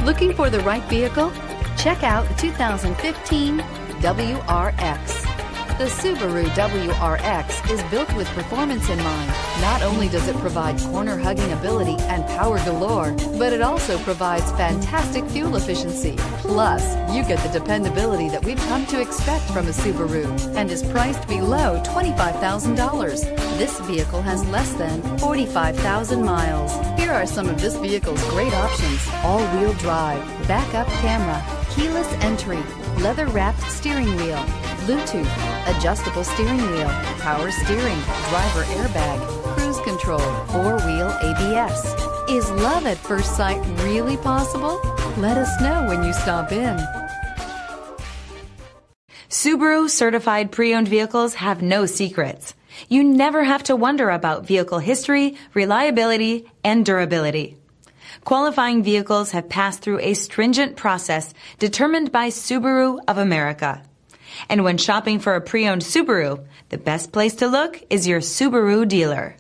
Looking for the right vehicle? Check out the 2015 WRX. The Subaru WRX is built with performance in mind. Not only does it provide corner-hugging ability and power galore, but it also provides fantastic fuel efficiency. Plus, you get the dependability that we've come to expect from a Subaru and is priced below $25,000. This vehicle has less than 45,000 miles. Here are some of this vehicle's great options: all-wheel drive, backup camera, keyless entry, leather-wrapped steering wheel, Bluetooth, adjustable steering wheel, power steering, driver airbag, cruise control, four-wheel ABS. Is love at first sight really possible? Let us know when you stop in. Subaru certified pre-owned vehicles have no secrets. You never have to wonder about vehicle history, reliability, and durability. Qualifying vehicles have passed through a stringent process determined by Subaru of America. And when shopping for a pre-owned Subaru, the best place to look is your Subaru dealer.